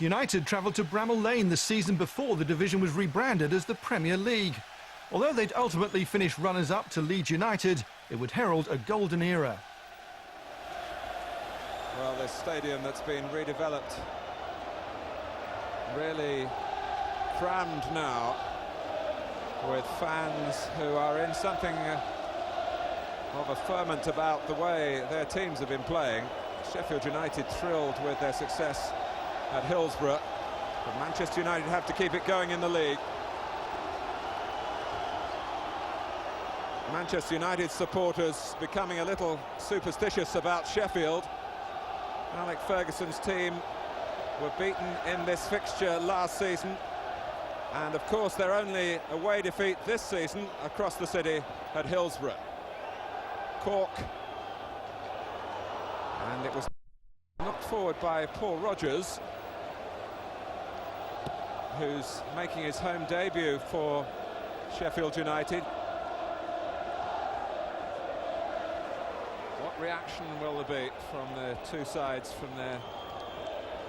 United travelled to Bramall Lane the season before the division was rebranded as the Premier League. Although they'd ultimately finished runners-up to Leeds United, it would herald a golden era. Well, this stadium that's been redeveloped, really crammed now, with fans who are in something of a ferment about the way their teams have been playing. Sheffield United thrilled with their success at Hillsborough, but Manchester United have to keep it going in the league. Manchester United supporters becoming a little superstitious about Sheffield. Alex Ferguson's team were beaten in this fixture last season, and of course their only away defeat this season across the city at Hillsborough. Cork, and it was knocked forward by Paul Rogers, who's making his home debut for Sheffield United. What reaction will there be from the two sides from their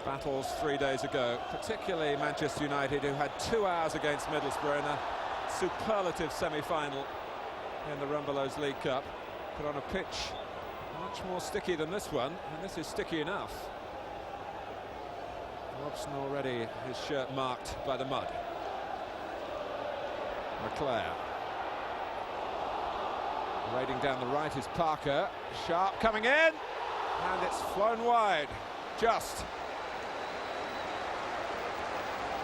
battles 3 days ago, particularly Manchester United, who had 2 hours against Middlesbrough in a superlative semi-final in the Rumbelows League Cup, put on a pitch much more sticky than this one, and this is sticky enough. Robson already his shirt marked by the mud. McClare. Raiding down the right is Parker. Sharp coming in, and it's flown wide. Just.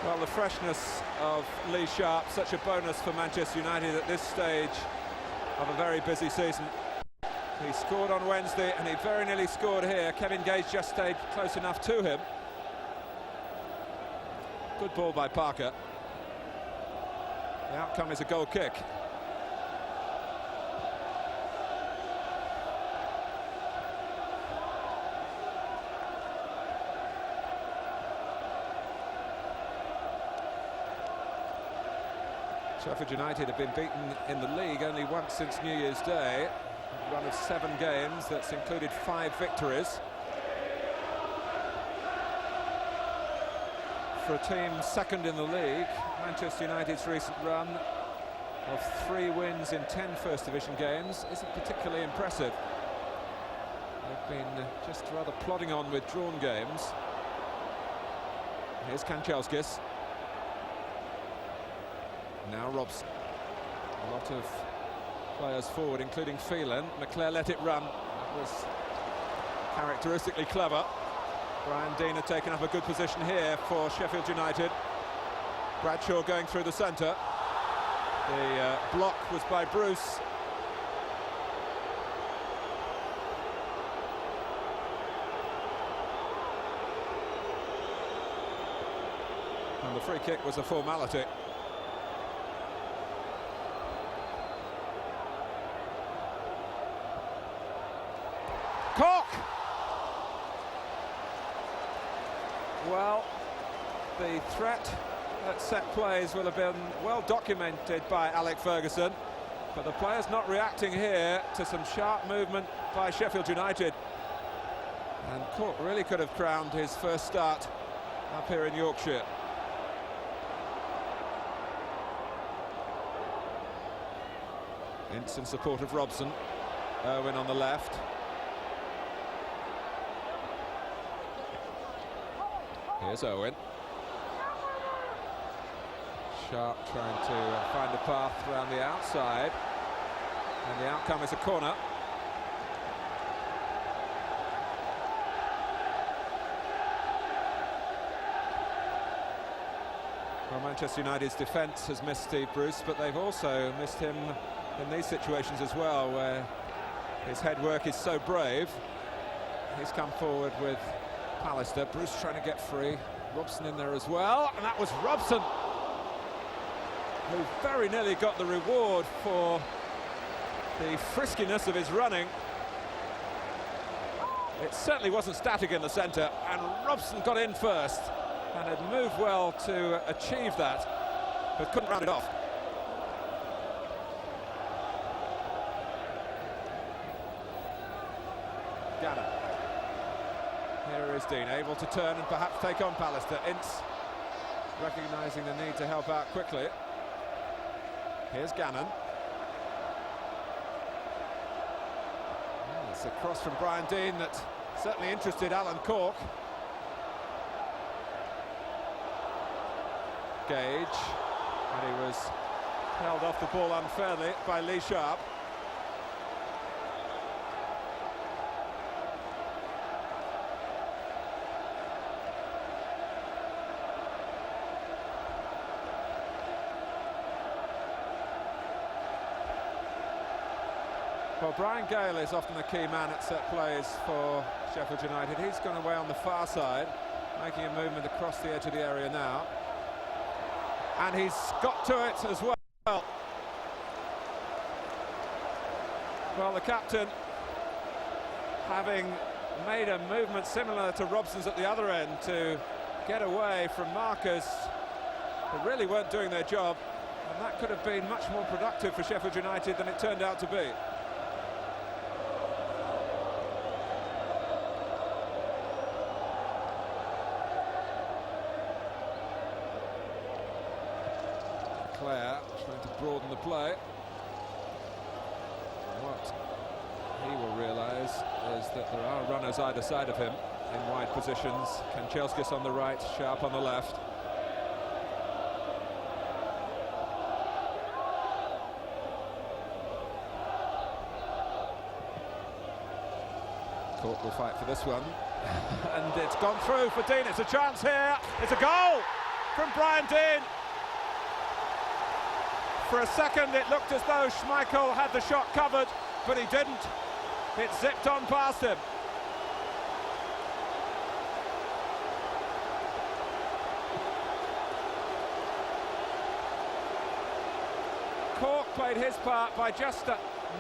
Well, the freshness of Lee Sharp, such a bonus for Manchester United at this stage of a very busy season. He scored on Wednesday, and he very nearly scored here. Kevin Gage just stayed close enough to him. Good ball by Parker. The outcome is a goal kick. Sheffield United have been beaten in the league only once since New Year's Day. A run of 7 games that's included 5 victories. For a team second in the league, Manchester United's recent run of 3 wins in 10 First Division games isn't particularly impressive. They've been just rather plodding on with drawn games. Here's Kanchelskis. Now Robson. A lot of players forward, including Phelan. McClare let it run. That was characteristically clever. Brian Dean had taken up a good position here for Sheffield United. Bradshaw going through the centre. The block was by Bruce. And the free kick was a formality. Cork! Well, the threat at set plays will have been well documented by Alex Ferguson, but the players not reacting here to some sharp movement by Sheffield United. And Cork really could have crowned his first start up here in Yorkshire. Ince in support of Robson. Irwin on the left. Here's Owen. Sharp trying to find a path around the outside, and the outcome is a corner. Well, Manchester United's defence has missed Steve Bruce, but they've also missed him in these situations as well, where his head work is so brave. He's come forward with Pallister. Bruce trying to get free. Robson in there as well, and that was Robson who very nearly got the reward for the friskiness of his running. It certainly wasn't static in the centre, and Robson got in first and had moved well to achieve that, but couldn't round it off. Ghana. Here is Dean, able to turn and perhaps take on Pallister. Ince recognising the need to help out quickly. Here's Gannon. It's a cross from Brian Dean that certainly interested Alan Cork. Gage, and he was held off the ball unfairly by Lee Sharp. Well, Brian Gale is often the key man at set plays for Sheffield United. He's gone away on the far side, making a movement across the edge of the area now. And he's got to it as well. Well, the captain, having made a movement similar to Robson's at the other end to get away from markers who really weren't doing their job, and that could have been much more productive for Sheffield United than it turned out to be. Clare trying to broaden the play. What he will realise is that there are runners either side of him in wide positions. Kanchelskis on the right, Sharp on the left. Cork will fight for this one. And it's gone through for Dean. It's a chance here. It's a goal from Brian Dean. For a second it looked as though Schmeichel had the shot covered, but he didn't. It zipped on past him. Cork played his part by just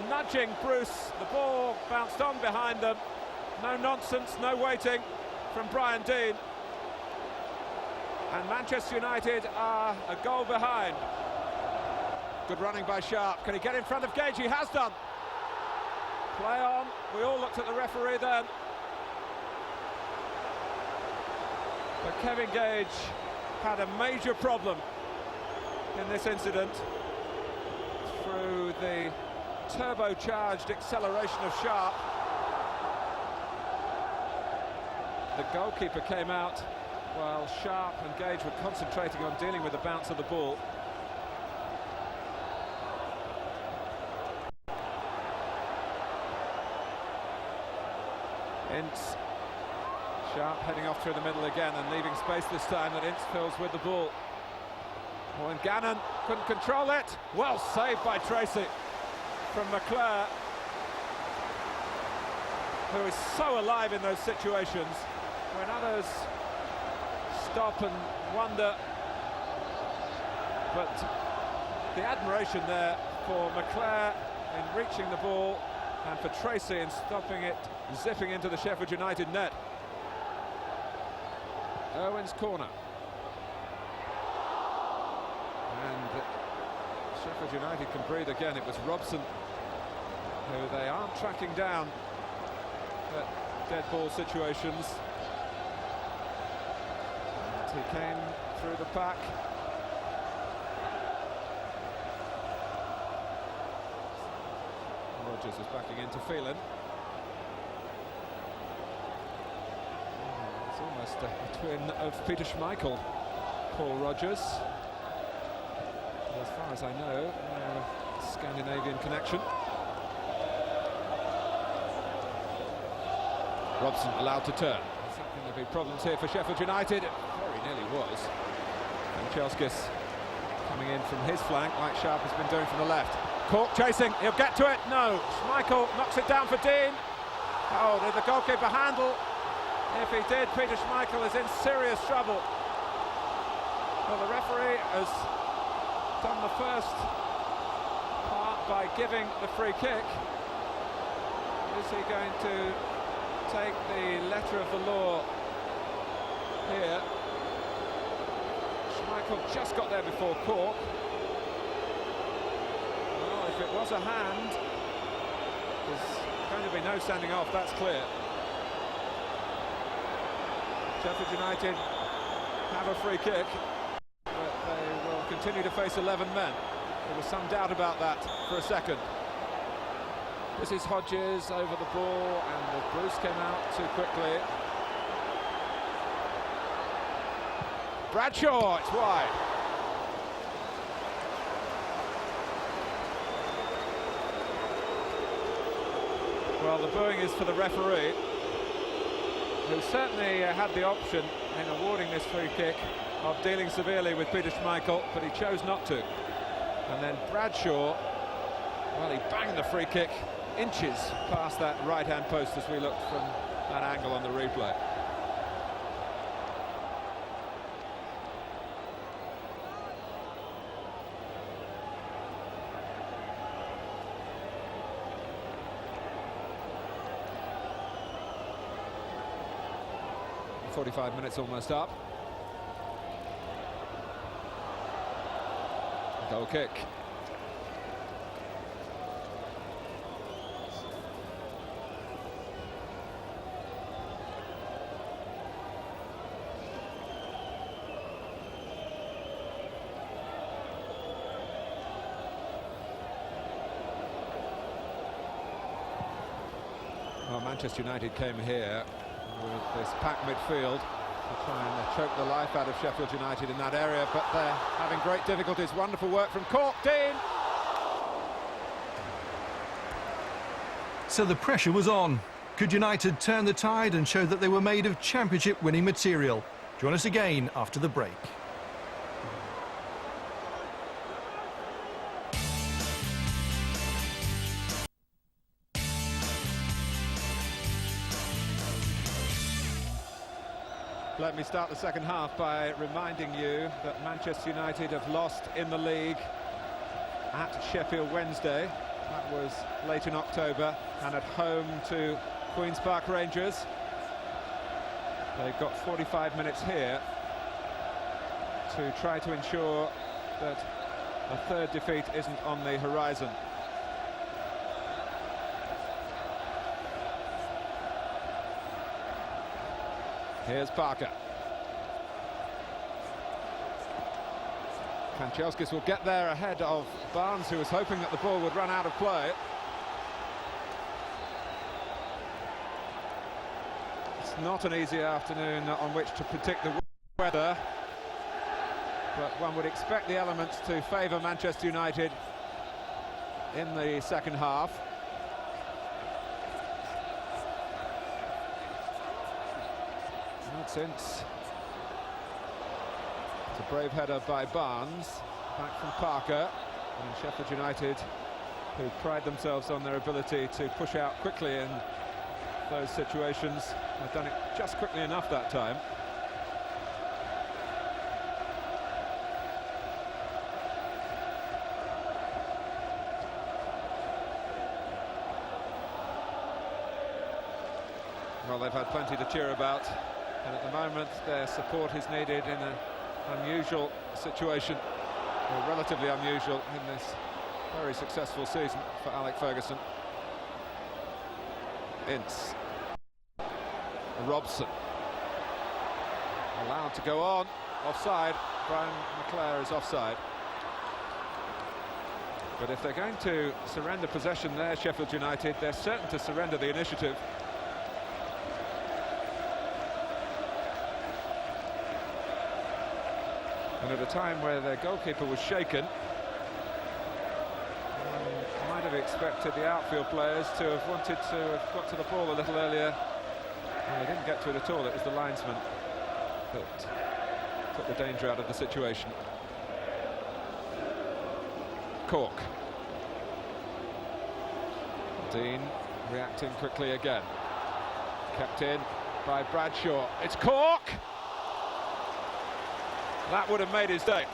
nudging Bruce. The ball bounced on behind them. No nonsense, no waiting from Brian Dean. And Manchester United are a goal behind. Good running by Sharp. Can he get in front of Gage? He has done. Play on. We all looked at the referee then. But Kevin Gage had a major problem in this incident through the turbocharged acceleration of Sharp. The goalkeeper came out while Sharp and Gage were concentrating on dealing with the bounce of the ball. Ince, Sharp heading off through the middle again and leaving space this time that Ince fills with the ball. Oh, and Gannon couldn't control it. Well saved by Tracy from McClare, who is so alive in those situations when others stop and wonder. But the admiration there for McClare in reaching the ball and for Tracy in stopping it, zipping into the Sheffield United net. Owen's corner. And Sheffield United can breathe again. It was Robson who they aren't tracking down at dead ball situations. And he came through the pack. Rogers is backing into Phelan. It's almost a twin of Peter Schmeichel, Paul Rogers. As far as I know, Scandinavian connection. Robson allowed to turn. Is that going to be problems here for Sheffield United? It very nearly was. And Kanchelskis coming in from his flank, like Sharp has been doing from the left. Cork chasing, he'll get to it, no. Schmeichel knocks it down for Dean. Oh, did the goalkeeper handle? If he did, Peter Schmeichel is in serious trouble. Well, the referee has done the first part by giving the free kick. Is he going to take the letter of the law here? Schmeichel just got there before Cork. Well, if it was a hand, there's going to be no standing off, that's clear. Sheffield United have a free kick, but they will continue to face 11 men. There was some doubt about that for a second. This is Hodges over the ball, and the Bruce came out too quickly. Bradshaw, it's wide. Well, the booing is for the referee, who certainly had the option in awarding this free kick of dealing severely with Peter Schmeichel, but he chose not to. And then Bradshaw, well, he banged the free kick inches past that right-hand post as we looked from that angle on the replay. "45 minutes almost up. Goal kick. Well, Manchester United came here with this packed midfield to try and choke the life out of Sheffield United in that area, but they're having great difficulties. Wonderful work from Cork. Dean! So the pressure was on. Could United turn the tide and show that they were made of championship-winning material? Join us again after the break. Let me start the second half by reminding you that Manchester United have lost in the league at Sheffield Wednesday. That was late in October, and at home to Queen's Park Rangers. They've got 45 minutes here to try to ensure that a third defeat isn't on the horizon. Here's Parker. Kanchelskis will get there ahead of Barnes, who was hoping that the ball would run out of play. It's not an easy afternoon on which to predict the weather, but one would expect the elements to favour Manchester United in the second half. Since it's a brave header by Barnes, back from Parker, and Sheffield United, who pride themselves on their ability to push out quickly in those situations, have done it just quickly enough that time. Well, they've had plenty to cheer about. And at the moment, their support is needed in an unusual situation, or relatively unusual in this very successful season for Alec Ferguson. Ince. Robson. Allowed to go on. Offside. Brian McClare is offside. But if they're going to surrender possession there, Sheffield United, they're certain to surrender the initiative. And at a time where their goalkeeper was shaken, one might have expected the outfield players to have wanted to have got to the ball a little earlier. And they didn't get to it at all. It was the linesman that took the danger out of the situation. Cork. Dean reacting quickly again. Kept in by Bradshaw. It's Cork! That would have made his day.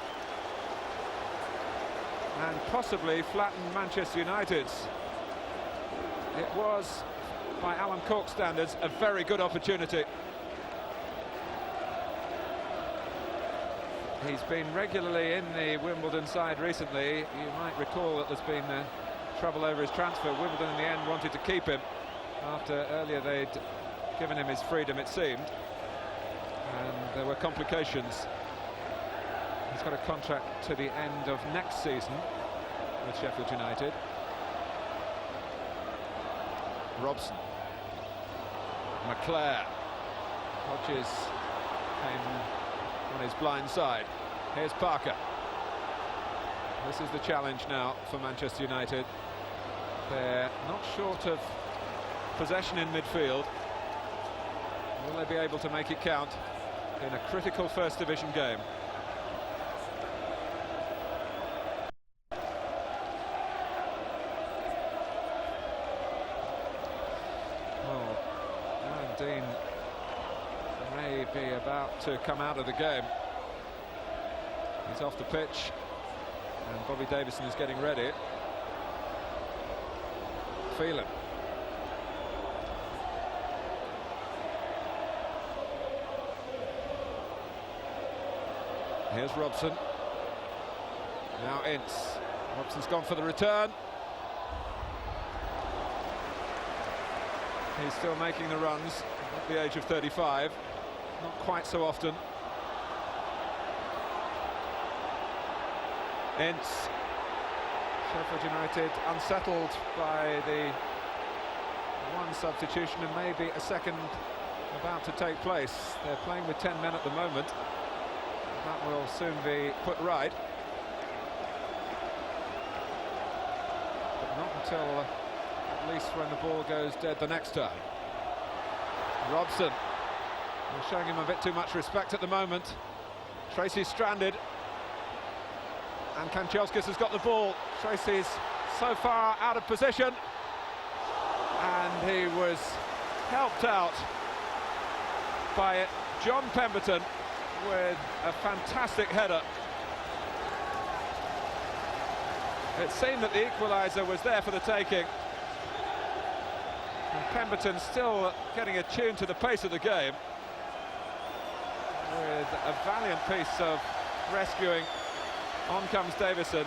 And possibly flattened Manchester United's. It was, by Alan Cork standards, a very good opportunity. He's been regularly in the Wimbledon side recently. You might recall that there's been trouble over his transfer. Wimbledon in the end wanted to keep him after earlier they'd given him his freedom, it seemed. and there were complications. He's got a contract to the end of next season with Sheffield United. Robson, McClare, Hodges came on his blind side. Here's Parker. This is the challenge now for Manchester United. They're not short of possession in midfield. Will they be able to make it count in a critical First Division game? Well, Aaron Dean may be about to come out of the game. He's off the pitch, and Bobby Davison is getting ready. Phelan. Here's Robson. Now Ince. Robson's gone for the return. He's still making the runs at the age of 35. Not quite so often. Ince. Sheffield United unsettled by the one substitution and maybe a second about to take place. They're playing with 10 men at the moment. That will soon be put right. But not until at least when the ball goes dead the next time. Robson. They're showing him a bit too much respect at the moment. Tracy's stranded. And Kanchelskis has got the ball. Tracy's so far out of position. And he was helped out by John Pemberton with a fantastic header. It seemed that the equaliser was there for the taking. And Pemberton still getting attuned to the pace of the game with a valiant piece of rescuing. On comes Davison.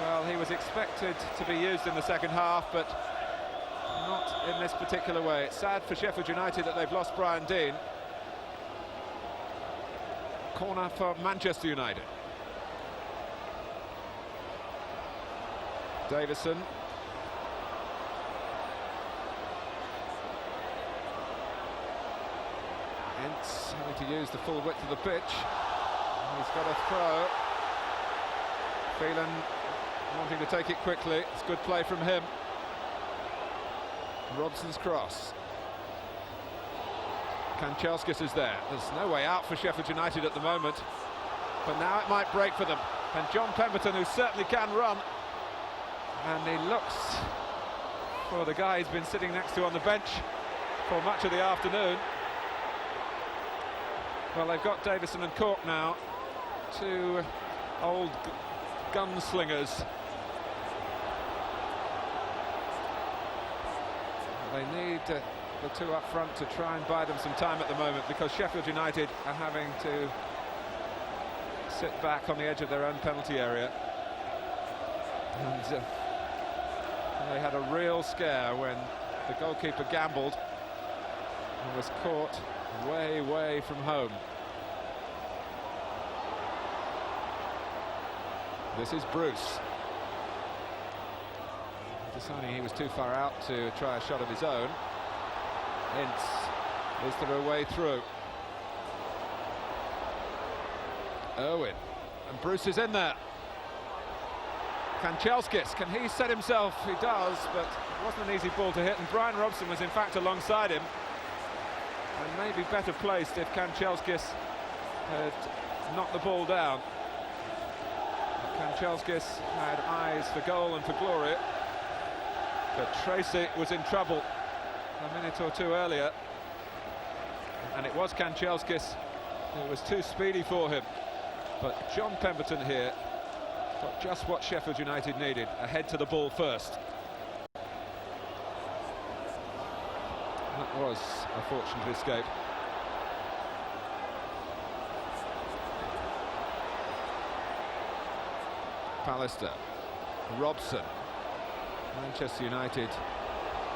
Well, he was expected to be used in the second half, but not in this particular way. It's sad for Sheffield United that they've lost Brian Dean. Corner for Manchester United. Davison. Ince having to use the full width of the pitch. He's got a throw. Phelan wanting to take it quickly. It's good play from him. Robson's cross. Kanchelskis is there. There's no way out for Sheffield United at the moment, but now it might break for them. And John Pemberton, who certainly can run, and he looks for the guy he's been sitting next to on the bench for much of the afternoon. Well, they've got Davison and Cork now, two old gunslingers. They need the two up front to try and buy them some time at the moment, because Sheffield United are having to sit back on the edge of their own penalty area. And they had a real scare when the goalkeeper gambled and was caught way from home. This is Bruce. Deciding he was too far out to try a shot of his own. Ince is the way through. Owen, and Bruce is in there. Kanchelskis, can he set himself? He does, but it wasn't an easy ball to hit, and Brian Robson was in fact alongside him, and maybe better placed if Kanchelskis had knocked the ball down. Kanchelskis had eyes for goal and for glory, but Tracy was in trouble a minute or two earlier, and it was Kanchelskis who was too speedy for him. But John Pemberton here got just what Sheffield United needed, a head to the ball first. That was a fortunate escape. Pallister, Robson, Manchester United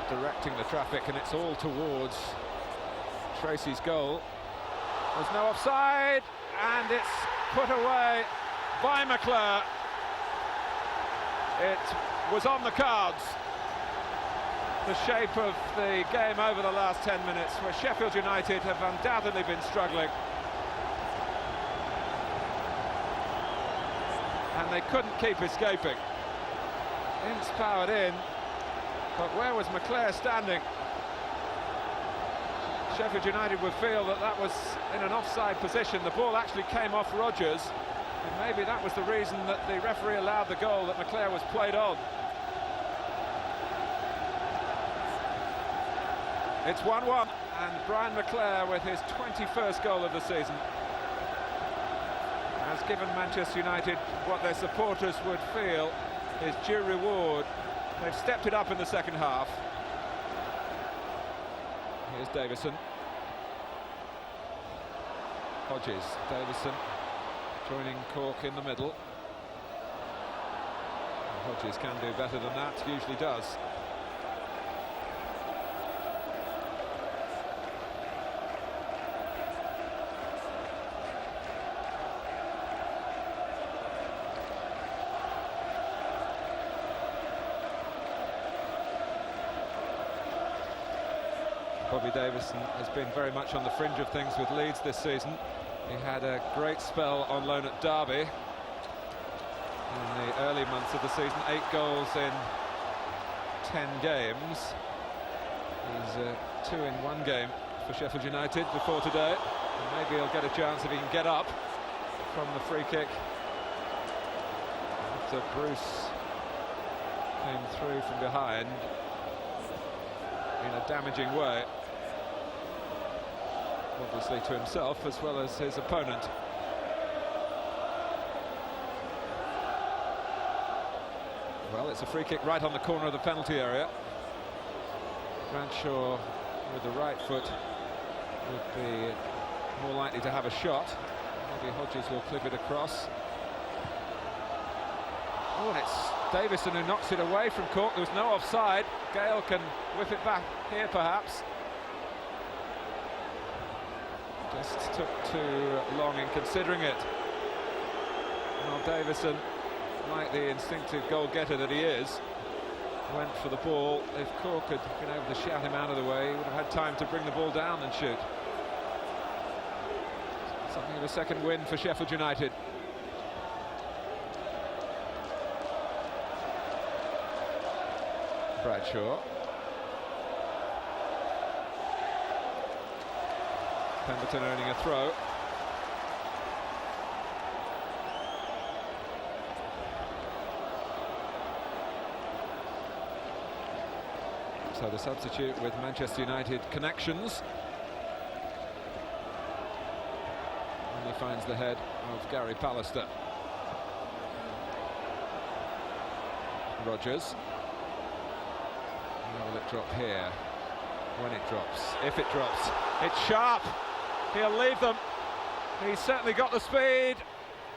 directing the traffic, and it's all towards Tracy's goal. There's no offside, and it's put away by McClure. It was on the cards. The shape of the game over the last 10 minutes, where Sheffield United have undoubtedly been struggling. And they couldn't keep escaping. Ince powered in, but where was McClure standing? Sheffield United would feel that that was in an offside position. The ball actually came off Rodgers, and maybe that was the reason that the referee allowed the goal, that McClure was played on. It's 1-1, and Brian McClure, with his 21st goal of the season, has given Manchester United what their supporters would feel is due reward. They've stepped it up in the second half. Here's Davison. Hodges, Davison joining Cork in the middle. And Hodges can do better than that, usually does. Bobby Davison has been very much on the fringe of things with Leeds this season. He had a great spell on loan at Derby in the early months of the season. 8 goals in 10 games. He's 2 in 1 game for Sheffield United before today. And maybe he'll get a chance if he can get up from the free kick after Bruce came through from behind in a damaging way, obviously to himself as well as his opponent. Well, it's a free kick right on the corner of the penalty area. Bradshaw with the right foot would be more likely to have a shot. Maybe Hodges will clip it across. Oh, and it's Davison who knocks it away from Cork. There was no offside. Gale can whip it back here, perhaps. Just took too long in considering it. Well, Davison, like the instinctive goal-getter that he is, went for the ball. If Cork had been able to shout him out of the way, he would have had time to bring the ball down and shoot. Something of a second win for Sheffield United. Bradshaw. Pemberton earning a throw. So the substitute with Manchester United connections. And he finds the head of Gary Pallister. Rodgers. Now will it drop here? When it drops, if it drops, it's sharp. He'll leave them. He's certainly got the speed,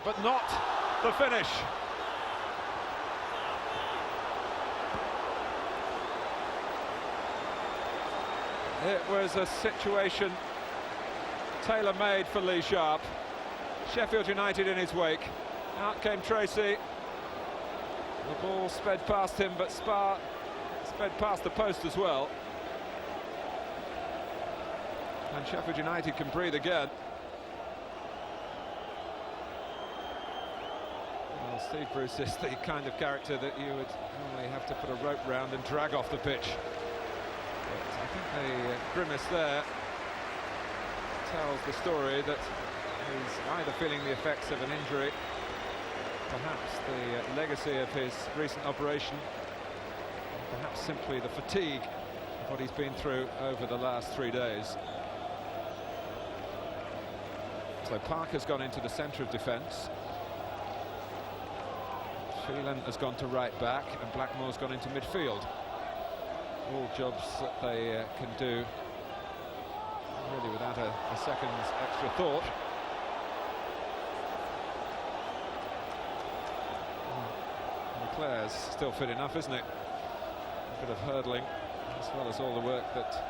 but not the finish. It was a situation tailor-made for Lee Sharp. Sheffield United in his wake. Out came Tracy. The ball sped past him, but sped past the post as well. And Sheffield United can breathe again. Well, Steve Bruce is the kind of character that you would normally have to put a rope round and drag off the pitch. But I think the grimace there tells the story that he's either feeling the effects of an injury, perhaps the legacy of his recent operation, or perhaps simply the fatigue of what he's been through over the last 3 days. So Parker's gone into the centre of defence. Phelan has gone to right back, and Blackmore's gone into midfield. All jobs that they can do really without a second's extra thought. McClure's still fit enough, isn't it? A bit of hurdling, as well as all the work that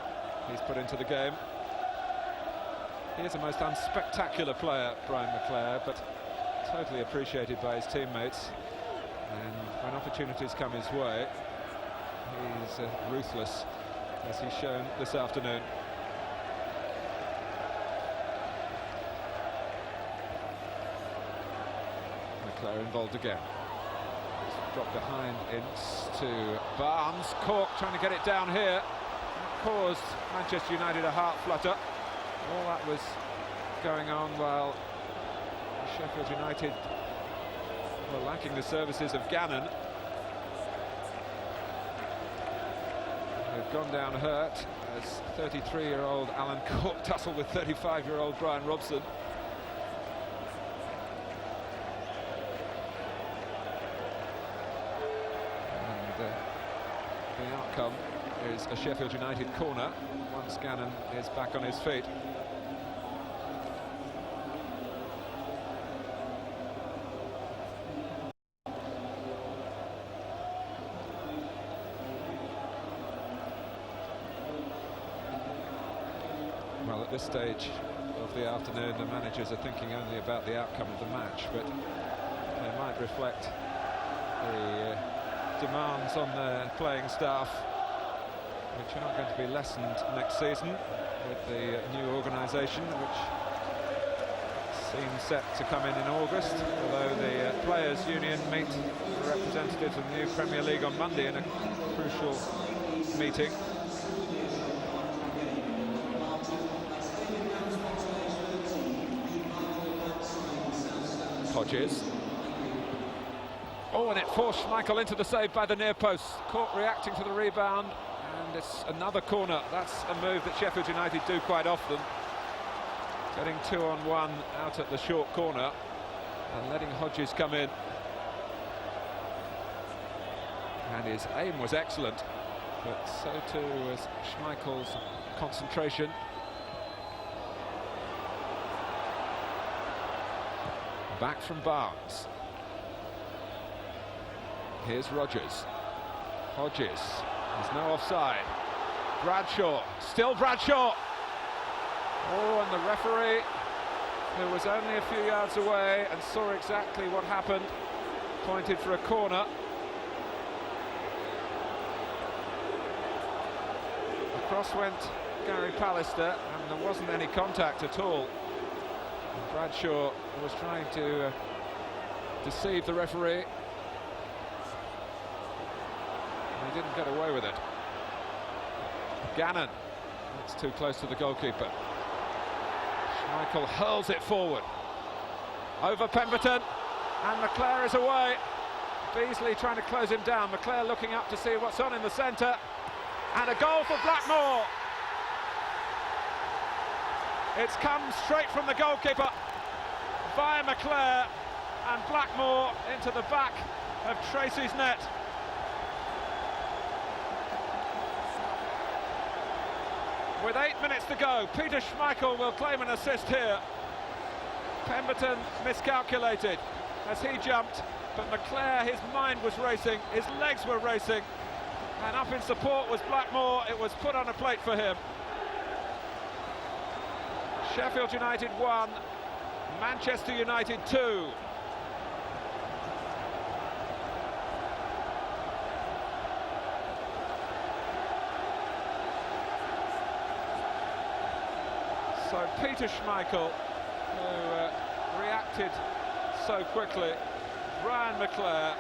he's put into the game. He is the most unspectacular player, Brian McClair, but totally appreciated by his teammates. And when opportunities come his way, he's ruthless, as he's shown this afternoon. McClair involved again. He's dropped behind Ince to Barnes. Cork trying to get it down here. That caused Manchester United a heart flutter. All that was going on while Sheffield United were lacking the services of Gannon. They've gone down hurt as 33-year-old Alan Cork tussled with 35-year-old Brian Robson. And the outcome is a Sheffield United corner once Gannon is back on his feet. Well, at this stage of the afternoon, the managers are thinking only about the outcome of the match, but they might reflect the demands on their playing staff, which are not going to be lessened next season with the new organisation, which seems set to come in August, although the Players' Union meet the representatives of the new Premier League on Monday in a crucial meeting. Hodges. Oh, and it forced Schmeichel into the save by the near post. Cork reacting to the rebound, and it's another corner. That's a move that Sheffield United do quite often, getting 2-on-1 out at the short corner and letting Hodges come in. And his aim was excellent, but so too was Schmeichel's concentration. Back from Barnes. Here's Rodgers. Hodges. There's no offside. Bradshaw. Still Bradshaw. Oh, and the referee, who was only a few yards away and saw exactly what happened, pointed for a corner. Across went Gary Pallister, and there wasn't any contact at all. And Bradshaw was trying to deceive the referee. He didn't get away with it. Gannon, that's too close to the goalkeeper. Schmeichel hurls it forward. Over Pemberton, and McClair is away. Beasley trying to close him down. McClair looking up to see what's on in the centre. And a goal for Blackmore. It's come straight from the goalkeeper via McClair, and Blackmore into the back of Tracy's net. With 8 minutes to go, Peter Schmeichel will claim an assist here. Pemberton miscalculated as he jumped, but McClair, his mind was racing, his legs were racing, and up in support was Blackmore. It was put on a plate for him. Sheffield United 1, Manchester United 2. So Peter Schmeichel, who reacted so quickly, Brian McClair,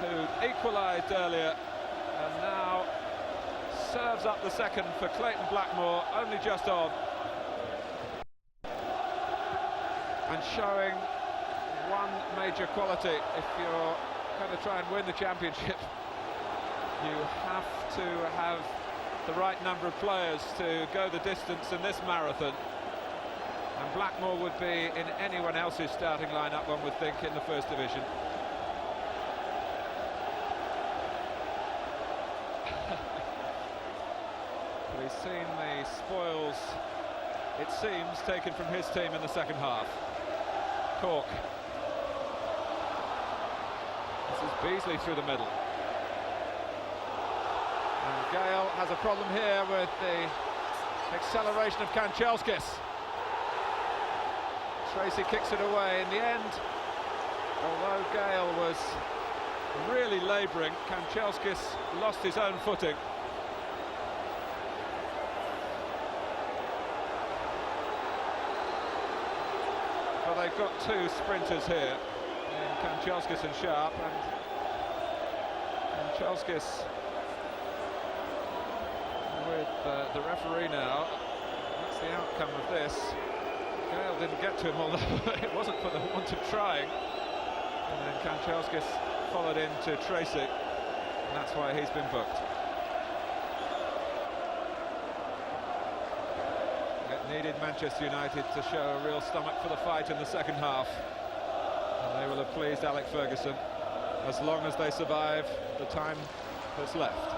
who equalised earlier and now serves up the second for Clayton Blackmore, only just on. And showing one major quality: if you're going to try and win the championship, you have to have the right number of players to go the distance in this marathon. And Blackmore would be in anyone else's starting lineup, one would think, in the First Division. But he's seen the spoils, it seems, taken from his team in the second half. Cork. This is Beasley through the middle. And Gale has a problem here with the acceleration of Kanchelskis. Tracy kicks it away. In the end, although Gale was really labouring, Kanchelskis lost his own footing. Well, they've got two sprinters here, Kanchelskis and Sharp, and Kanchelskis with the referee now. That's the outcome of this. Gale didn't get to him, although it wasn't for the want of trying. And then Kanchelskis followed into Tracy, and that's why he's been booked. It needed Manchester United to show a real stomach for the fight in the second half, and they will have pleased Alex Ferguson as long as they survive the time that's left.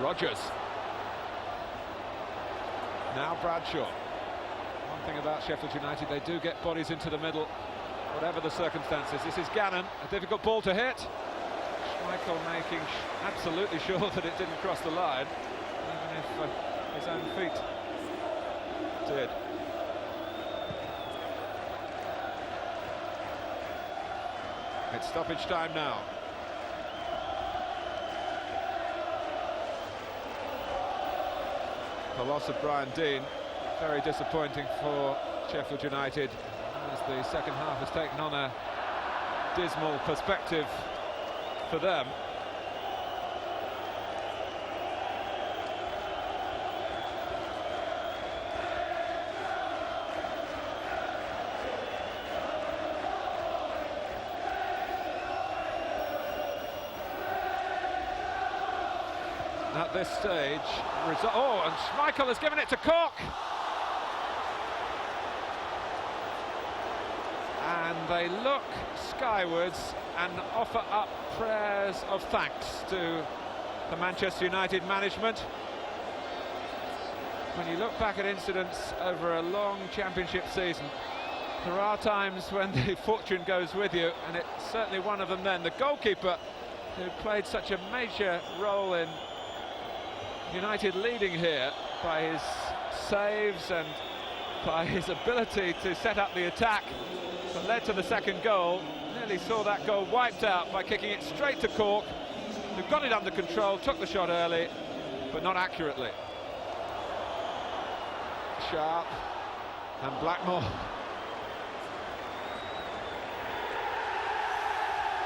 Rodgers. Now Bradshaw. One thing about Sheffield United, they do get bodies into the middle, whatever the circumstances. This is Gannon, a difficult ball to hit. Schmeichel making absolutely sure that it didn't cross the line, even if his own feet did. It's stoppage time now. The loss of Brian Deane, very disappointing for Sheffield United, as the second half has taken on a dismal perspective for them. At this stage, oh, and Schmeichel has given it to Cork. And they look skywards and offer up prayers of thanks to the Manchester United management. When you look back at incidents over a long championship season, there are times when the fortune goes with you, and it's certainly one of them then. The goalkeeper, who played such a major role in United leading here by his saves and by his ability to set up the attack that led to the second goal, nearly saw that goal wiped out by kicking it straight to Cork, who got it under control, took the shot early, but not accurately. Sharp and Blackmore.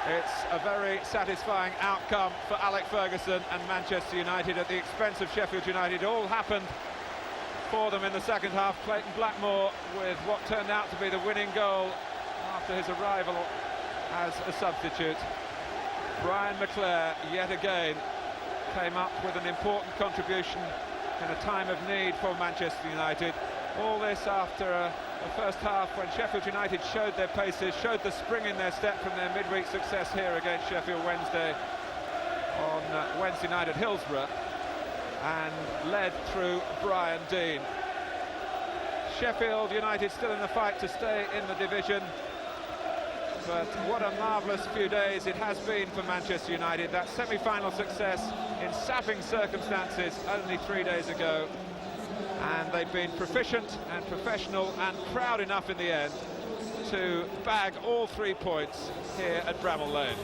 It's a very satisfying outcome for Alex Ferguson and Manchester United at the expense of Sheffield United. It all happened for them in the second half. Clayton Blackmore with what turned out to be the winning goal after his arrival as a substitute. Brian McClair yet again came up with an important contribution in a time of need for Manchester United. All this after a first half when Sheffield United showed their paces, showed the spring in their step from their midweek success here against Sheffield Wednesday on Wednesday night at Hillsborough, and led through Brian Deane. Sheffield United still in the fight to stay in the division, but what a marvellous few days it has been for Manchester United. That semi-final success in sapping circumstances only 3 days ago, and they've been proficient and professional and proud enough in the end to bag all 3 points here at Bramall Lane.